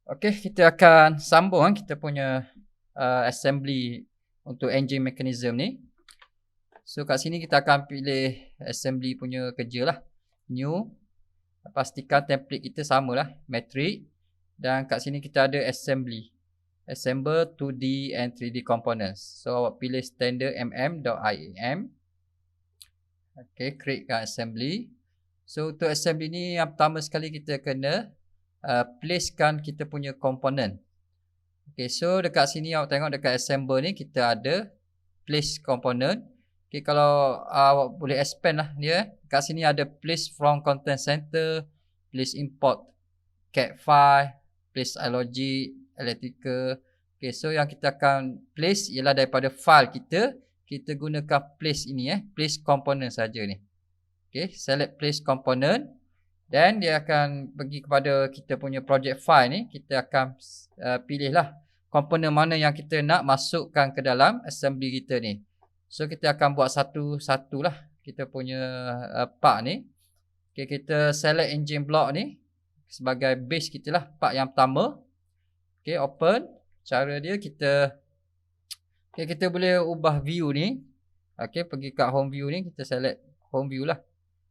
Okey, kita akan sambung kita punya assembly untuk engine mechanism ni. So kat sini kita akan pilih assembly punya kerja lah. New. Pastikan template kita samalah, metric. Dan kat sini kita ada assembly. Assemble 2D and 3D components. So awak pilih standard mm.iam. Okay, create kan assembly. So untuk assembly ni yang pertama sekali kita kena placekan kita punya komponen. Okay, so dekat sini awak tengok dekat assemble ni kita ada place component. Okay, kalau awak boleh expand lah dia. Dekat sini ada place from content center, place import CAD file, place iLogic, electrical. Okay, so yang kita akan place ialah daripada file kita gunakan place ini place component saja ni. Okay, select place component. Dan dia akan pergi kepada kita punya project file ni. Kita akan pilihlah komponen mana yang kita nak masukkan ke dalam assembly kita ni. So kita akan buat satu-satulah kita punya part ni. Okay, kita select engine block ni sebagai base kita lah, part yang pertama. Okay, open. Cara dia kita boleh ubah view ni. Okay, pergi kat home view ni, kita select home view lah.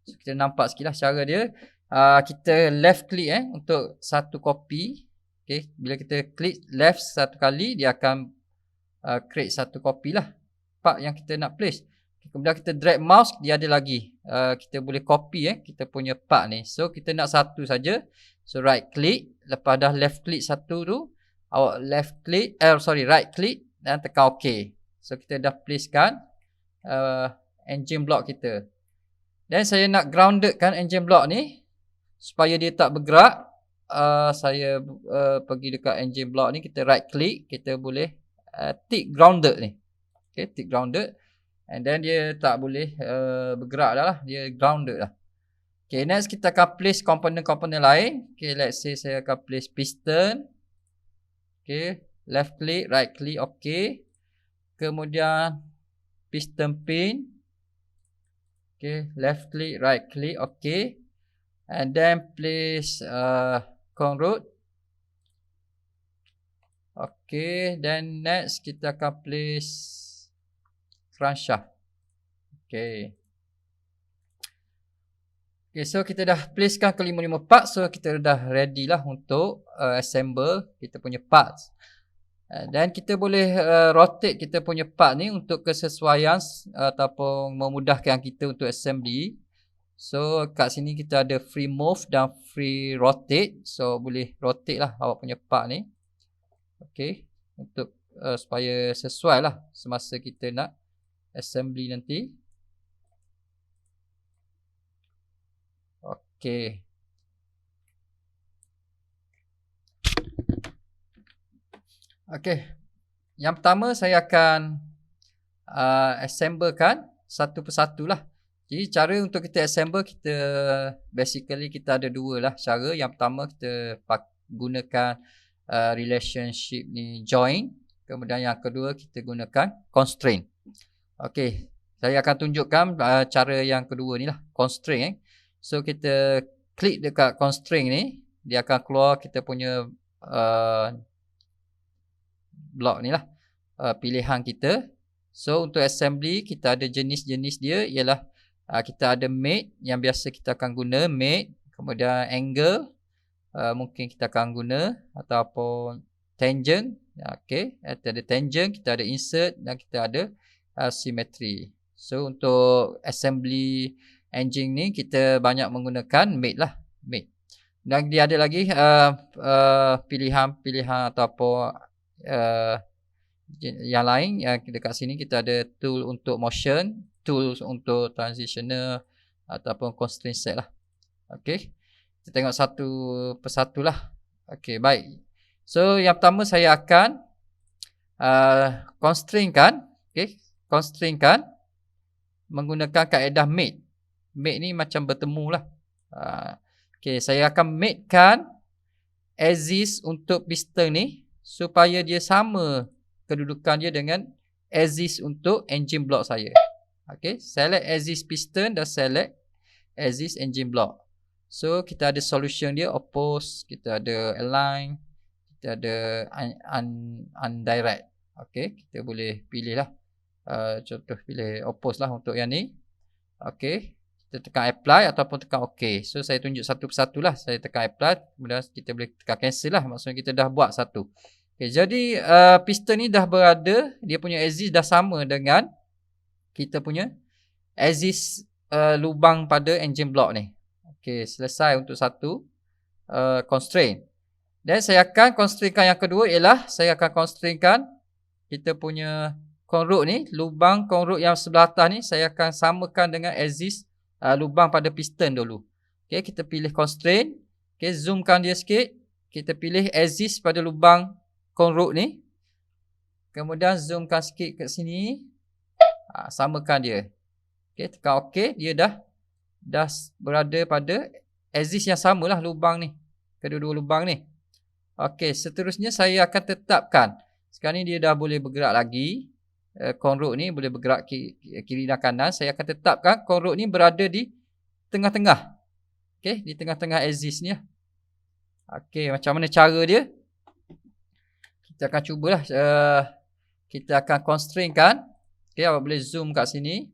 So kita nampak sikit lah cara dia. Kita left click untuk satu copy. Okay, bila kita klik left satu kali, dia akan create satu copy lah part yang kita nak place. Kemudian kita drag mouse, dia ada lagi. Kita boleh copy kita punya part ni. So kita nak satu saja. So right click, lepas dah left click satu tu, awak right click dan tekan OK. So kita dah placekan engine block kita. Dan saya nak grounded kan engine block ni supaya dia tak bergerak. Saya pergi dekat engine block ni, kita right click, kita boleh tick grounded ni. Okay, tick grounded. And then dia tak boleh bergerak dah lah, dia grounded lah. Okay, next kita akan place komponen-komponen lain. Okay, let's say saya akan place piston. Okay, left click, right click, okay. Kemudian piston pin. Okay, left click, right click, okay. And then place cone rod. Okay, then next kita akan place crankshaft. Okay. Okay, so kita dah placekan kelima-lima part. So kita dah ready lah untuk assemble kita punya parts. Dan kita boleh rotate kita punya part ni untuk kesesuaian ataupun memudahkan kita untuk assembly. So kat sini kita ada free move dan free rotate. So boleh rotate lah awak punya part ni. Okay, untuk supaya sesuai lah semasa kita nak assembly nanti. Okay. Okay, yang pertama saya akan assemblekan satu persatu lah. Jadi cara untuk kita assemble, basically kita ada dua lah cara. Yang pertama kita gunakan relationship ni join. Kemudian yang kedua kita gunakan constraint. Okay, saya akan tunjukkan cara yang kedua ni lah, constraint. So kita klik dekat constraint ni, dia akan keluar kita punya blok ni lah, pilihan kita. So untuk assembly kita ada jenis-jenis dia, ialah kita ada mate yang biasa kita akan guna mate. Kemudian angle mungkin kita akan guna, ataupun tangent. Okay, kita ada tangent, kita ada insert dan kita ada symmetry. So untuk assembly engine ni kita banyak menggunakan mate lah, mate. Dan dia ada lagi pilihan-pilihan ataupun yang lain. Dekat sini kita ada tool untuk motion, tools untuk transitioner ataupun constraint set lah. Okay, kita tengok satu persatu lah. Okay, baik. So yang pertama saya akan constraint kan. Okay, constraint kan menggunakan kaedah mate. Mate ni macam bertemu lah. Okay, saya akan mate kan axis untuk piston ni supaya dia sama kedudukan dia dengan axis untuk engine block saya. Okay, select axis piston dan select axis engine block. So kita ada solution dia, oppose, kita ada align, kita ada undirect. Okey, kita boleh pilih lah. Contoh pilih oppose lah untuk yang ni. Okey, kita tekan apply ataupun tekan OK. So saya tunjuk satu persatu lah. Saya tekan apply, kemudian kita boleh tekan cancel lah. Maksudnya kita dah buat satu. Okay, jadi piston ni dah berada, dia punya axis dah sama dengan kita punya axis lubang pada engine block ni. Okay, selesai untuk satu constraint. Dan saya akan constraintkan yang kedua ialah saya akan constraintkan kita punya conroute ni, lubang conroute yang sebelah atas ni saya akan samakan dengan axis lubang pada piston dulu. Okay, kita pilih constraint. Okay, zoomkan dia sikit. Kita pilih axis pada lubang conroute ni. Kemudian zoomkan sikit ke sini. Samakan dia. Okay, tekan OK. Dia dah berada pada axis yang samalah lubang ni. Kedua-dua lubang ni. Okey, seterusnya saya akan tetapkan. Sekarang ni dia dah boleh bergerak lagi. Conroute ni boleh bergerak kiri dan kanan. Saya akan tetapkan conroute ni berada di tengah-tengah. Okey, di tengah-tengah axis ni. Okey, macam mana cara dia? Kita akan cubalah. Kita akan constraintkan. Okey, awak boleh zoom kat sini.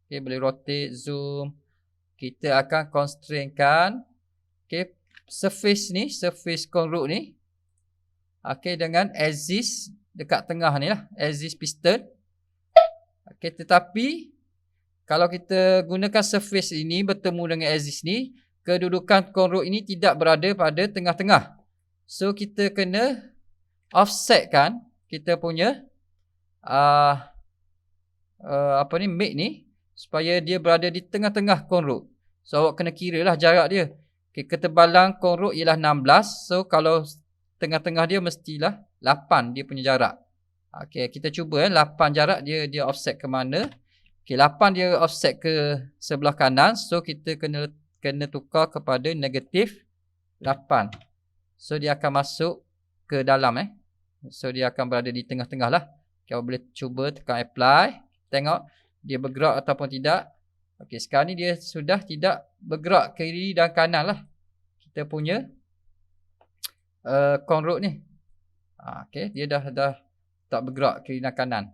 Okey, boleh rotate, zoom. Kita akan constraintkan. Okey, surface ni, surface conroute ni. Okey, dengan axis dekat tengah ni lah, axis piston. Okey, tetapi kalau kita gunakan surface ini bertemu dengan axis ni, kedudukan conroute ini tidak berada pada tengah-tengah. So kita kena offsetkan kita punya mate ni supaya dia berada di tengah-tengah conroute. So awak kena kira lah jarak dia. Okay, ketebalan conroute ialah 16. So kalau tengah-tengah dia mestilah 8 dia punya jarak. Okay, kita cuba 8 jarak dia offset ke mana. Okay, 8 dia offset ke sebelah kanan. So kita kena tukar kepada negatif 8. So dia akan masuk ke dalam So dia akan berada di tengah-tengah lah. Okay, awak boleh cuba tekan apply. Tengok dia bergerak ataupun tidak. Okey, sekarang ni dia sudah tidak bergerak kiri dan kanan lah. Kita punya conroute ni. Okey, dia dah tak bergerak kiri dan kanan.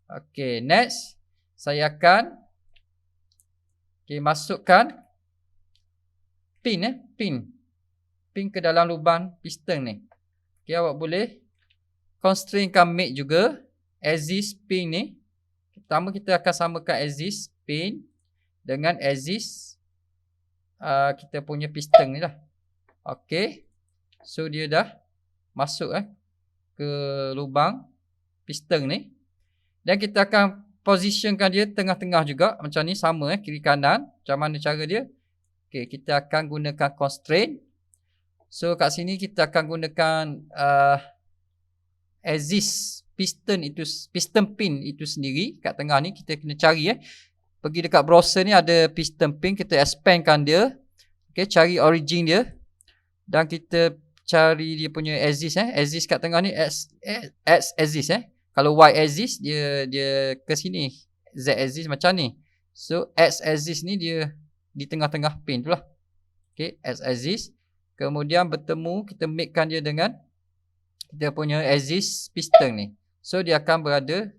Okey, next saya akan masukkan pin ke dalam lubang piston ni. Okey, awak boleh constraintkan mate juga axis pin ni. Pertama kita akan samakan axis pin dengan axis kita punya piston ni lah. Okey. So dia dah masuk ke lubang piston ni. Dan kita akan positionkan dia tengah-tengah juga. Macam ni sama kiri kanan. Macam mana cara dia? Okey, kita akan gunakan constraint. So kat sini kita akan gunakan axis piston pin itu sendiri kat tengah ni. Kita kena cari pergi dekat browser ni ada piston pin, kita expandkan dia. Okey, cari origin dia dan kita cari dia punya axis axis kat tengah ni x axis Kalau y axis dia ke sini, z axis macam ni. So x axis ni dia di tengah-tengah pin tu lah. Okey, x axis kemudian bertemu, kita makekan dia dengan kita punya axis piston ni. So dia akan berada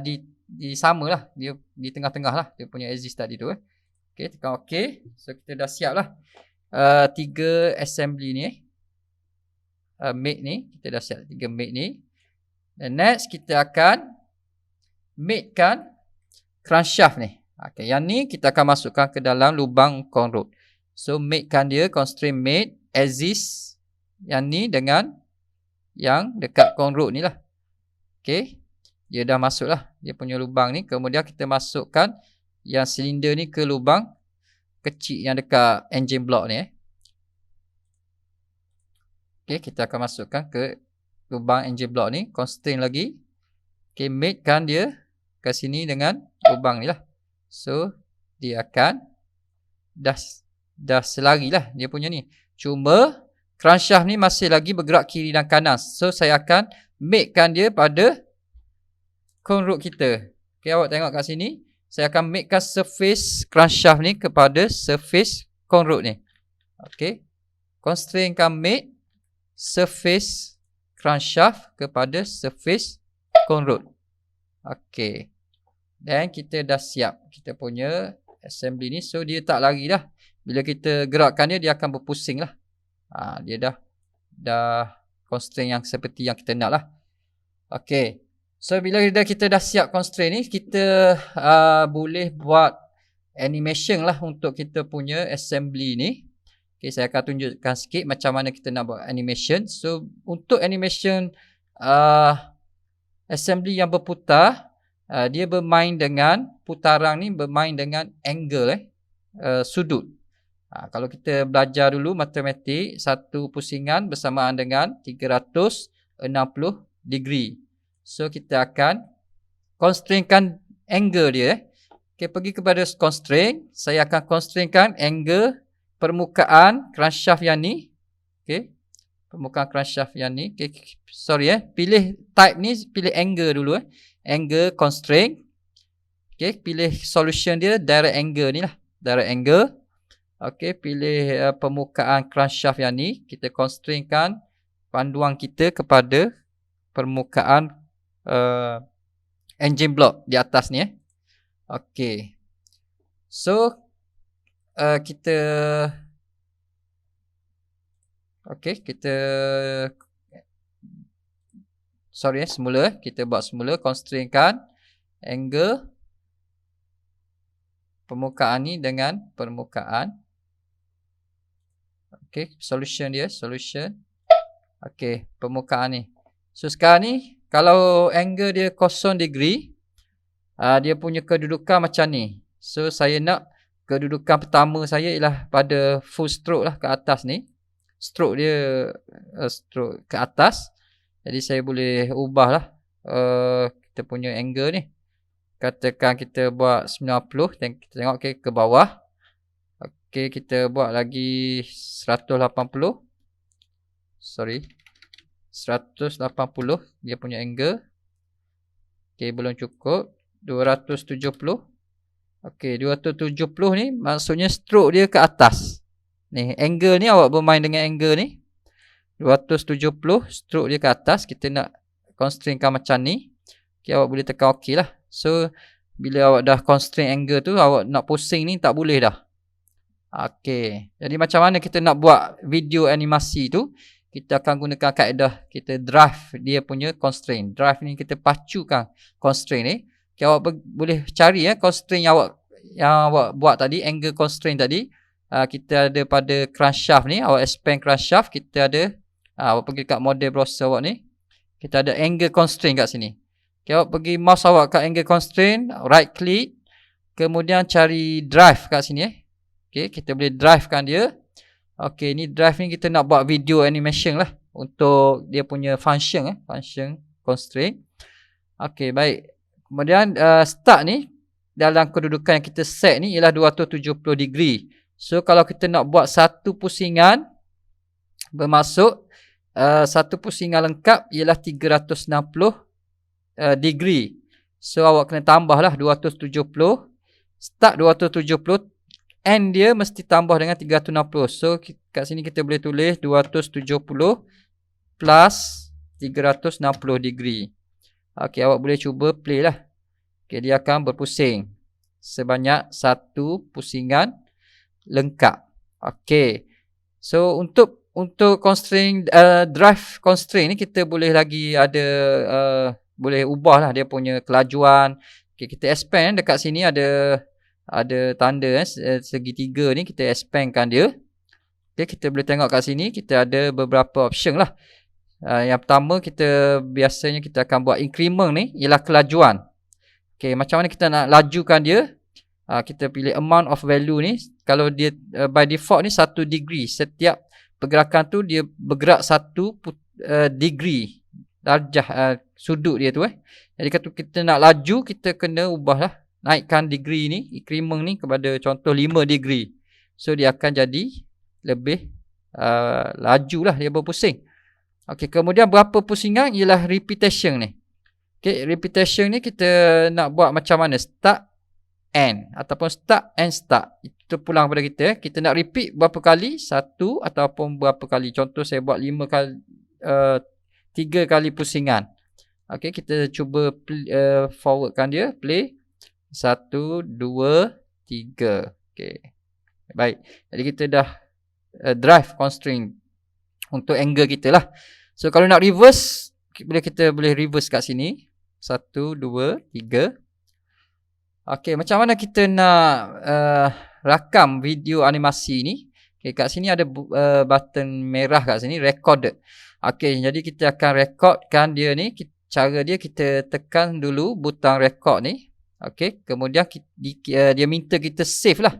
di sama lah. Dia di tengah-tengah lah. Dia punya axis tadi tu. Okay, tekan OK. So kita dah siap lah 3 assembly ni. Mate ni. Kita dah siap 3 mate ni. Dan next kita akan matekan crankshaft ni. Okay, yang ni kita akan masukkan ke dalam lubang conroute. So matekan dia, constraint mate, axis yang ni dengan yang dekat conroute ni lah. Okay, dia dah masuk lah dia punya lubang ni. Kemudian kita masukkan yang silinder ni ke lubang kecil yang dekat engine block ni. Okay, kita akan masukkan ke lubang engine block ni. Constraint lagi. Okay, matekan dia ke sini dengan lubang ni lah. So dia akan dah selari lah dia punya ni. Cuma crankshaft ni masih lagi bergerak kiri dan kanan. So saya akan makekan dia pada conroute kita. Okay, awak tengok kat sini. Saya akan makekan surface crankshaft ni kepada surface conroute ni. Okay, constraintkan mate. surface crankshaft kepada surface cone rod. Okey. Dan kita dah siap kita punya assembly ni. So dia tak lari dah. Bila kita gerakkan dia akan berpusing lah. Dia dah constraint yang seperti yang kita nak lah. Okey. So bila kita dah siap constraint ni, kita boleh buat animation lah untuk kita punya assembly ni. Okay, saya akan tunjukkan sikit macam mana kita nak buat animation. So untuk animation assembly yang berputar, dia bermain dengan putaran ni, bermain dengan angle sudut. Kalau kita belajar dulu matematik, satu pusingan bersamaan dengan 360 degree. So kita akan constraintkan angle dia. Okay, pergi kepada constraint. Saya akan constraintkan angle permukaan crankshaft yang ni. Okay, permukaan crankshaft yang ni. Okay, sorry pilih type ni, pilih angle dulu angle constraint. Okay, pilih solution dia direct angle ni lah, direct angle. Okay, pilih permukaan crankshaft yang ni. Kita constraintkan panduan kita kepada permukaan engine block di atas ni Okay. So kita semula kita buat semula constraintkan angle permukaan ni dengan permukaan. Okay, solution dia, solution. Okay, permukaan ni. So sekarang ni kalau angle dia 0 degree, dia punya kedudukan macam ni. So saya nak kedudukan pertama saya ialah pada full stroke lah, ke atas ni. Stroke dia stroke ke atas. Jadi saya boleh ubah lah kita punya angle ni. Katakan kita buat 90 dan kita tengok ke bawah. Okay, kita buat lagi 180. Sorry. 180 dia punya angle. Okay, belum cukup. 270. Okay, 270 ni maksudnya stroke dia ke atas. Ni, angle ni awak bermain dengan angle ni. 270 stroke dia ke atas. Kita nak constraintkan macam ni. Okay, awak boleh tekan OK lah. So, bila awak dah constraint angle tu, awak nak pusing ni tak boleh dah. Okay, jadi macam mana kita nak buat video animasi tu? Kita akan gunakan kaedah kita drive dia punya constraint. Drive ni kita pacukan constraint ni. Okay, awak boleh cari constraint yang awak buat tadi, angle constraint tadi. Kita ada pada crankshaft ni, awak expand crankshaft, kita ada awak pergi kat model browser awak ni. Kita ada angle constraint kat sini. Okay, awak pergi mouse awak kat angle constraint, right click, kemudian cari drive kat sini Okay, kita boleh drivekan dia. Okay, ni drive ni kita nak buat video animation lah untuk dia punya function function constraint. Okay, baik. Kemudian start ni dalam kedudukan yang kita set ni ialah 270 degree. So kalau kita nak buat satu pusingan, bermaksud satu pusingan lengkap ialah 360 degree. So awak kena tambahlah 270. Start 270, end dia mesti tambah dengan 360. So kat sini kita boleh tulis 270 plus 360 degree. Okay, awak boleh cuba play lah. Okay, dia akan berpusing sebanyak satu pusingan lengkap. Okay, so untuk constraint drive constraint ni kita boleh lagi ada boleh ubah lah dia punya kelajuan. Okay, kita expand dekat sini ada tanda segitiga ni, kita expandkan dia. Okay, kita boleh tengok kat sini kita ada beberapa option lah. Yang pertama kita biasanya kita akan buat increment ni ialah kelajuan. Okay, macam mana kita nak lajukan dia? Kita pilih amount of value ni. Kalau dia by default ni 1 degree. Setiap pergerakan tu dia bergerak 1 degree darjah sudut dia tu Jadi kalau kita nak laju, kita kena ubah lah, naikkan degree ni, increment ni kepada contoh 5 degree. So dia akan jadi lebih laju lah, dia berpusing. Okay, kemudian berapa pusingan ialah repetition ni. Okay, repetition ni kita nak buat macam mana? Start end ataupun start and start. Itu pulang pada kita. Kita nak repeat berapa kali? 1 ataupun berapa kali. Contoh saya buat 5 kali 3 kali pusingan. Okey, kita cuba forwardkan dia, play. 1 2 3. Okey. Baik. Jadi kita dah drive constraint untuk angle kita lah. So kalau nak reverse, kita boleh reverse kat sini. 1 2 3. Okey, macam mana kita nak rakam video animasi ni? Okey, kat sini ada button merah kat sini, recorded. Okey, jadi kita akan recordkan dia ni. Cara dia, kita tekan dulu butang record ni. Okey, kemudian dia minta kita save lah.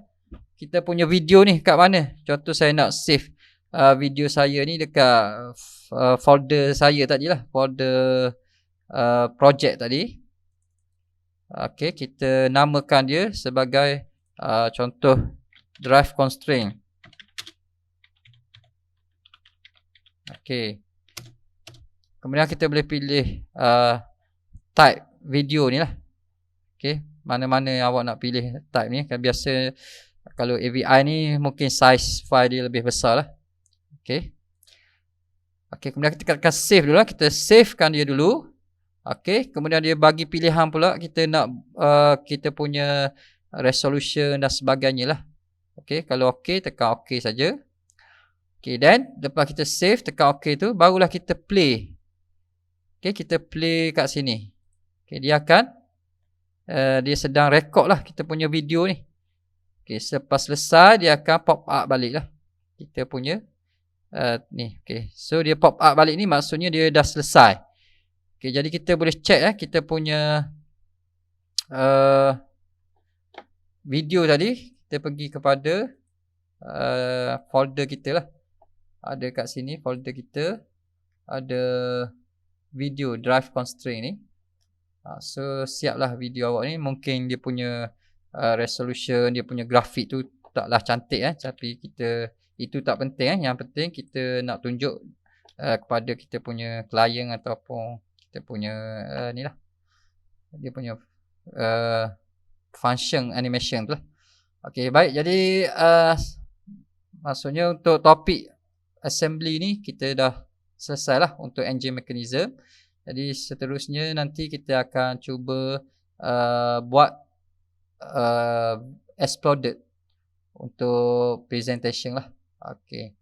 Kita punya video ni kat mana? Contoh saya nak save video saya ni dekat folder saya tadi lah. Folder project tadi. Okey, kita namakan dia sebagai contoh drive constraint. Okey. Kemudian kita boleh pilih type video ni lah. Okey, mana-mana yang awak nak pilih type ni. Kan biasa kalau AVI ni mungkin size file dia lebih besar lah. Okey. Okey, kemudian kita akan save dulu lah. Kita savekan dia dulu. Okey, kemudian dia bagi pilihan pula kita nak kita punya resolution dan sebagainya lah. Okey, kalau okey tekan okey saja. Okey, then lepas kita save tekan okey tu, barulah kita play. Okey, kita play kat sini. Okey, dia akan dia sedang record lah kita punya video ni. Okey, selepas selesai dia akan pop up balik lah kita punya ni. Okey, so dia pop up balik ni maksudnya dia dah selesai. Okey, jadi kita boleh check kita punya video tadi. Kita pergi kepada folder kita lah. Ada kat sini folder kita. Ada video drive constraint ni. So siaplah video awak ni. Mungkin dia punya resolution, dia punya grafik tu taklah cantik tapi itu tak penting Yang penting kita nak tunjuk kepada kita punya klien ataupun kita punya ni lah. Dia punya function animation tu lah. Okey, baik. Jadi maksudnya untuk topik assembly ni kita dah selesai lah untuk engine mechanism. Jadi seterusnya nanti kita akan cuba buat exploded untuk presentation lah. Okey.